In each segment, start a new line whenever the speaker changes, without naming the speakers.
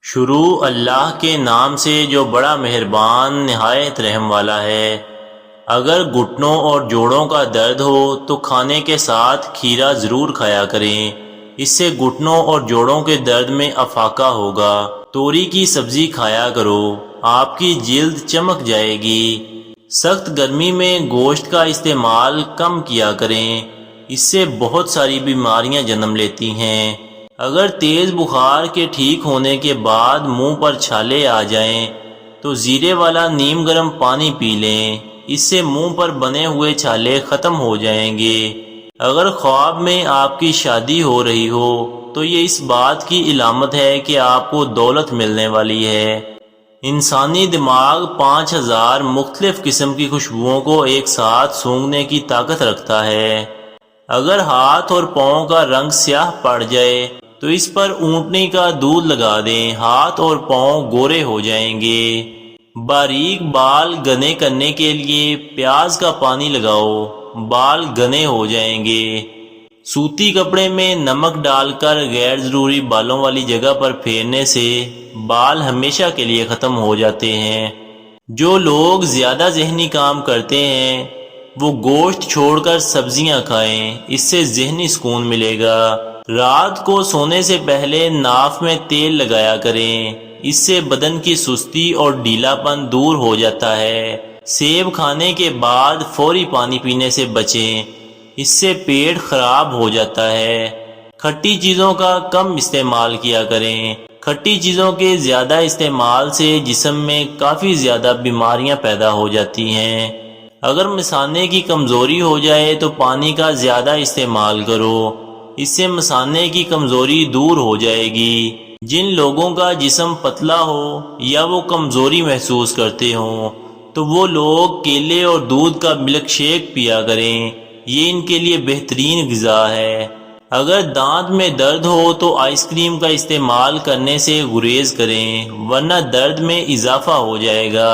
شروع اللہ کے نام سے جو بڑا مہربان نہایت رحم والا ہے۔ اگر گھٹنوں اور جوڑوں کا درد ہو تو کھانے کے ساتھ کھیرا ضرور کھایا کریں، اس سے گھٹنوں اور جوڑوں کے درد میں افاقہ ہوگا۔ توری کی سبزی کھایا کرو، آپ کی جلد چمک جائے گی۔ سخت گرمی میں گوشت کا استعمال کم کیا کریں، اس سے بہت ساری بیماریاں جنم لیتی ہیں۔ اگر تیز بخار کے ٹھیک ہونے کے بعد منہ پر چھالے آ جائیں تو زیرے والا نیم گرم پانی پی لیں، اس سے منہ پر بنے ہوئے چھالے ختم ہو جائیں گے۔ اگر خواب میں آپ کی شادی ہو رہی ہو تو یہ اس بات کی علامت ہے کہ آپ کو دولت ملنے والی ہے۔ انسانی دماغ 5000 مختلف قسم کی خوشبوؤں کو ایک ساتھ سونگھنے کی طاقت رکھتا ہے۔ اگر ہاتھ اور پاؤں کا رنگ سیاہ پڑ جائے تو اس پر اونٹنی کا دودھ لگا دیں، ہاتھ اور پاؤں گورے ہو جائیں گے۔ باریک بال گھنے کرنے کے لیے پیاز کا پانی لگاؤ، بال گھنے ہو جائیں گے۔ سوتی کپڑے میں نمک ڈال کر غیر ضروری بالوں والی جگہ پر پھیرنے سے بال ہمیشہ کے لیے ختم ہو جاتے ہیں۔ جو لوگ زیادہ ذہنی کام کرتے ہیں وہ گوشت چھوڑ کر سبزیاں کھائیں، اس سے ذہنی سکون ملے گا۔ رات کو سونے سے پہلے ناف میں تیل لگایا کریں، اس سے بدن کی سستی اور ڈھیلا پن دور ہو جاتا ہے۔ سیب کھانے کے بعد فوری پانی پینے سے بچیں، اس سے پیٹ خراب ہو جاتا ہے۔ کھٹی چیزوں کا کم استعمال کیا کریں، کھٹی چیزوں کے زیادہ استعمال سے جسم میں کافی زیادہ بیماریاں پیدا ہو جاتی ہیں۔ اگر مثانے کی کمزوری ہو جائے تو پانی کا زیادہ استعمال کرو، اس سے مثانے کی کمزوری دور ہو جائے گی۔ جن لوگوں کا جسم پتلا ہو یا وہ کمزوری محسوس کرتے ہوں تو وہ لوگ کیلے اور دودھ کا ملک شیک پیا کریں، یہ ان کے لیے بہترین غذا ہے۔ اگر دانت میں درد ہو تو آئس کریم کا استعمال کرنے سے گریز کریں، ورنہ درد میں اضافہ ہو جائے گا۔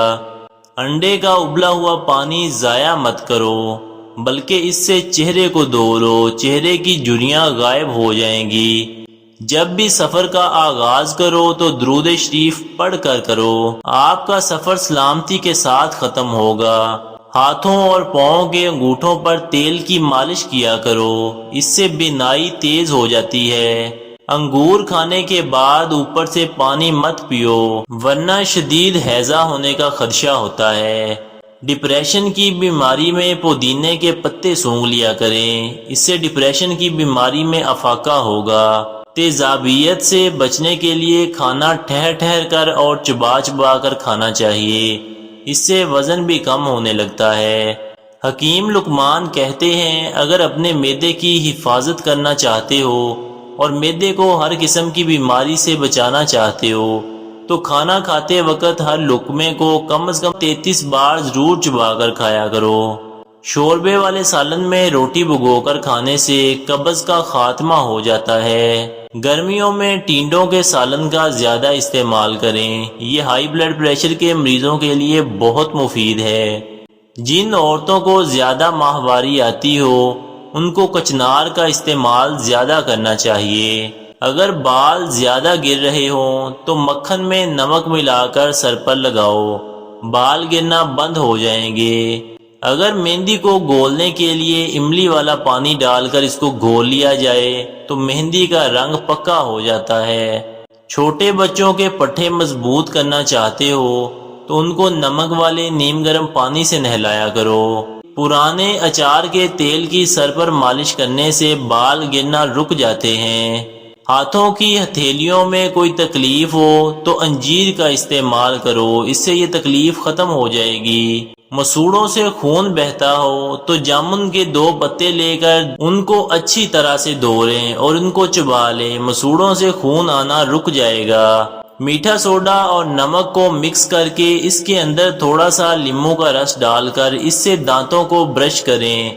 انڈے کا ابلا ہوا پانی ضائع مت کرو، بلکہ اس سے چہرے کو دھو لو، چہرے کی جھریاں غائب ہو جائیں گی۔ جب بھی سفر کا آغاز کرو تو درود شریف پڑھ کر کرو، آپ کا سفر سلامتی کے ساتھ ختم ہوگا۔ ہاتھوں اور پاؤں کے انگوٹھوں پر تیل کی مالش کیا کرو، اس سے بینائی تیز ہو جاتی ہے۔ انگور کھانے کے بعد اوپر سے پانی مت پیو، ورنہ شدید ہیضہ ہونے کا خدشہ ہوتا ہے۔ ڈپریشن کی بیماری میں پودینے کے پتے سونگھ لیا کریں، اس سے ڈپریشن کی بیماری میں افاقہ ہوگا۔ تیزابیت سے بچنے کے لیے کھانا ٹھہر ٹھہر کر اور چبا چبا کر کھانا چاہیے، اس سے وزن بھی کم ہونے لگتا ہے۔ حکیم لقمان کہتے ہیں اگر اپنے معدے کی حفاظت کرنا چاہتے ہو اور معدے کو ہر قسم کی بیماری سے بچانا چاہتے ہو تو کھانا کھاتے وقت ہر لقمے کو کم از کم 33 بار ضرور چبا کر کھایا کرو۔ شوربے والے سالن میں روٹی بھگو کر کھانے سے قبض کا خاتمہ ہو جاتا ہے۔ گرمیوں میں ٹینڈوں کے سالن کا زیادہ استعمال کریں، یہ ہائی بلڈ پریشر کے مریضوں کے لیے بہت مفید ہے۔ جن عورتوں کو زیادہ ماہواری آتی ہو ان کو کچنار کا استعمال زیادہ کرنا چاہیے۔ اگر بال زیادہ گر رہے ہوں تو مکھن میں نمک ملا کر سر پر لگاؤ، بال گرنا بند ہو جائیں گے۔ اگر مہندی کو گولنے کے لیے املی والا پانی ڈال کر اس کو گھول لیا جائے تو مہندی کا رنگ پکا ہو جاتا ہے۔ چھوٹے بچوں کے پٹھے مضبوط کرنا چاہتے ہو تو ان کو نمک والے نیم گرم پانی سے نہلایا کرو۔ پرانے اچار کے تیل کی سر پر مالش کرنے سے بال گرنا رک جاتے ہیں۔ ہاتھوں کی ہتھیلیوں میں کوئی تکلیف ہو تو انجیر کا استعمال کرو، اس سے یہ تکلیف ختم ہو جائے گی۔ مسوڑوں سے خون بہتا ہو تو جامن کے 2 پتے لے کر ان کو اچھی طرح سے دھوئیں اور ان کو چبا لیں، مسوڑوں سے خون آنا رک جائے گا۔ میٹھا سوڈا اور نمک کو مکس کر کے اس کے اندر تھوڑا سا لیموں کا رس ڈال کر اس سے دانتوں کو برش کریں،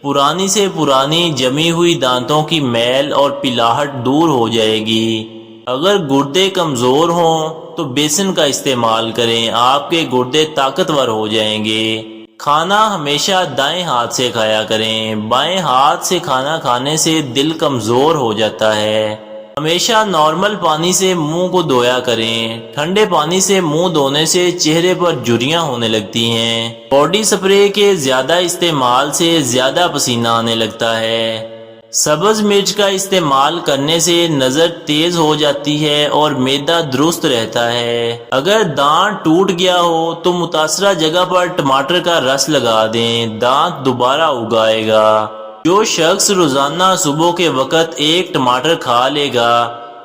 پرانی سے پرانی جمی ہوئی دانتوں کی میل اور پلاہٹ دور ہو جائے گی۔ اگر گردے کمزور ہوں تو بیسن کا استعمال کریں، آپ کے گردے طاقتور ہو جائیں گے۔ کھانا ہمیشہ دائیں ہاتھ سے کھایا کریں، بائیں ہاتھ سے کھانا کھانے سے دل کمزور ہو جاتا ہے۔ ہمیشہ نارمل پانی سے منہ کو دھویا کریں۔ ٹھنڈے پانی سے منہ دھونے سے چہرے پر جھریاں ہونے لگتی ہیں۔ باڈی سپرے کے زیادہ استعمال سے زیادہ پسینہ آنے لگتا ہے۔ سبز مرچ کا استعمال کرنے سے نظر تیز ہو جاتی ہے اور معدہ درست رہتا ہے۔ اگر دانت ٹوٹ گیا ہو تو متاثرہ جگہ پر ٹماٹر کا رس لگا دیں، دانت دوبارہ اگائے گا۔ جو شخص روزانہ صبح کے وقت ایک ٹماٹر کھا لے گا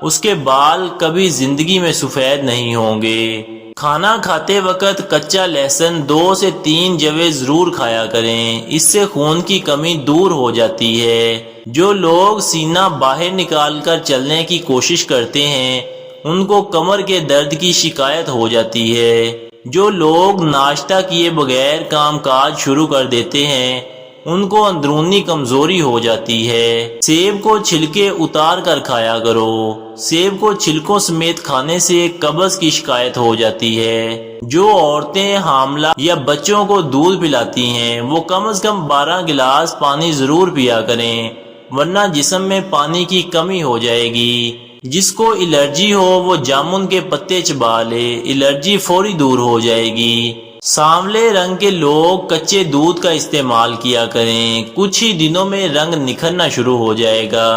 اس کے بال کبھی زندگی میں سفید نہیں ہوں گے۔ کھانا کھاتے وقت کچا لہسن 2 سے 3 جویں ضرور کھایا کریں، اس سے خون کی کمی دور ہو جاتی ہے۔ جو لوگ سینہ باہر نکال کر چلنے کی کوشش کرتے ہیں ان کو کمر کے درد کی شکایت ہو جاتی ہے۔ جو لوگ ناشتہ کیے بغیر کام کاج شروع کر دیتے ہیں ان کو اندرونی کمزوری ہو جاتی ہے۔ سیب کو چھلکے اتار کر کھایا کرو۔ سیب کو چھلکوں سمیت کھانے سے قبض کی شکایت ہو جاتی ہے۔ جو عورتیں حاملہ یا بچوں کو دودھ پلاتی ہیں وہ کم از کم 12 گلاس پانی ضرور پیا کریں، ورنہ جسم میں پانی کی کمی ہو جائے گی۔ جس کو الرجی ہو وہ جامن کے پتے چبا لے، الرجی فوری دور ہو جائے گی۔ سانولے رنگ کے لوگ کچے دودھ کا استعمال کیا کریں، کچھ ہی دنوں میں رنگ نکھرنا شروع ہو جائے گا۔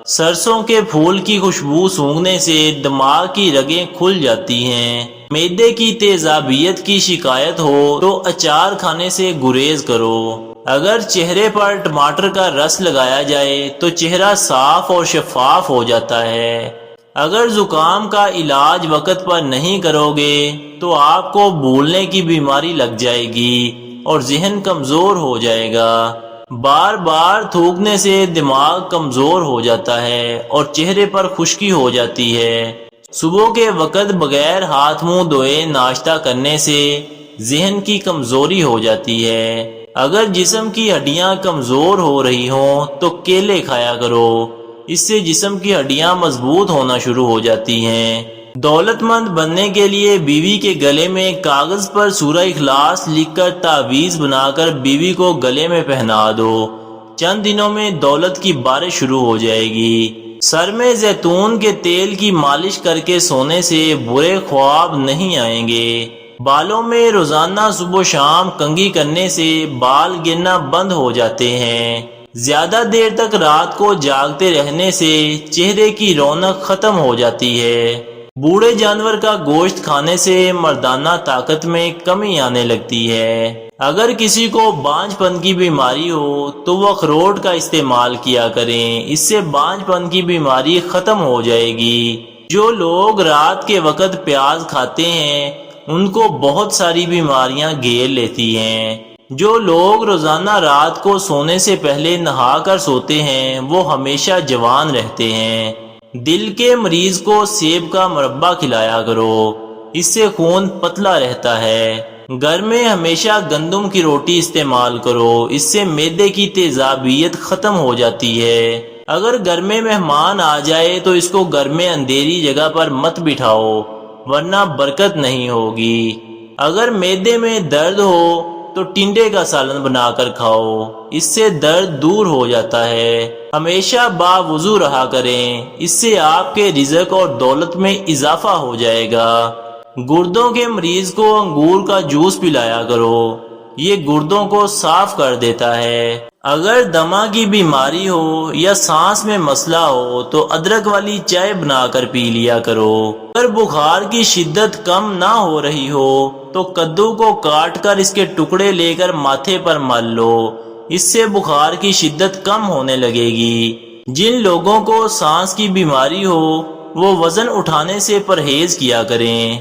سرسوں کے پھول کی خوشبو سونگھنے سے دماغ کی رگیں کھل جاتی ہیں۔ معدے کی تیزابیت کی شکایت ہو تو اچار کھانے سے گریز کرو۔ اگر چہرے پر ٹماٹر کا رس لگایا جائے تو چہرہ صاف اور شفاف ہو جاتا ہے۔ اگر زکام کا علاج وقت پر نہیں کرو گے تو آپ کو بھولنے کی بیماری لگ جائے گی اور ذہن کمزور ہو جائے گا۔ بار بار تھوکنے سے دماغ کمزور ہو جاتا ہے اور چہرے پر خشکی ہو جاتی ہے۔ صبح کے وقت بغیر ہاتھ منہ دھوئے ناشتہ کرنے سے ذہن کی کمزوری ہو جاتی ہے۔ اگر جسم کی ہڈیاں کمزور ہو رہی ہوں تو کیلے کھایا کرو، اس سے جسم کی ہڈیاں مضبوط ہونا شروع ہو جاتی ہیں۔ دولت مند بننے کے لیے بیوی کے گلے میں کاغذ پر سورہ اخلاص لکھ کر تعویذ بنا کر بیوی کو گلے میں پہنا دو، چند دنوں میں دولت کی بارش شروع ہو جائے گی۔ سر میں زیتون کے تیل کی مالش کر کے سونے سے برے خواب نہیں آئیں گے۔ بالوں میں روزانہ صبح و شام کنگھی کرنے سے بال گرنا بند ہو جاتے ہیں۔ زیادہ دیر تک رات کو جاگتے رہنے سے چہرے کی رونق ختم ہو جاتی ہے۔ بوڑھے جانور کا گوشت کھانے سے مردانہ طاقت میں کمی آنے لگتی ہے۔ اگر کسی کو بانجھ پن کی بیماری ہو تو وہ اخروٹ کا استعمال کیا کریں، اس سے بانجھ پن کی بیماری ختم ہو جائے گی۔ جو لوگ رات کے وقت پیاز کھاتے ہیں ان کو بہت ساری بیماریاں گھیر لیتی ہیں۔ جو لوگ روزانہ رات کو سونے سے پہلے نہا کر سوتے ہیں وہ ہمیشہ جوان رہتے ہیں۔ دل کے مریض کو سیب کا مربع کھلایا کرو، اس سے خون پتلا رہتا ہے۔ گھر میں ہمیشہ گندم کی روٹی استعمال کرو، اس سے معدے کی تیزابیت ختم ہو جاتی ہے۔ اگر گھر میں مہمان آ جائے تو اس کو گھر میں اندھیری جگہ پر مت بٹھاؤ ورنہ برکت نہیں ہوگی۔ اگر معدے میں درد ہو تو ٹنڈے کا سالن بنا کر کھاؤ، اس سے درد دور ہو جاتا ہے۔ ہمیشہ باوضو رہا کریں، اس سے آپ کے رزق اور دولت میں اضافہ ہو جائے گا۔ گردوں کے مریض کو انگور کا جوس پلایا کرو، یہ گردوں کو صاف کر دیتا ہے۔ اگر دمہ کی بیماری ہو یا سانس میں مسئلہ ہو تو ادرک والی چائے بنا کر پی لیا کرو۔ اگر بخار کی شدت کم نہ ہو رہی ہو تو کدو کو کاٹ کر اس کے ٹکڑے لے کر ماتھے پر مل لو، اس سے بخار کی شدت کم ہونے لگے گی۔ جن لوگوں کو سانس کی بیماری ہو وہ وزن اٹھانے سے پرہیز کیا کریں۔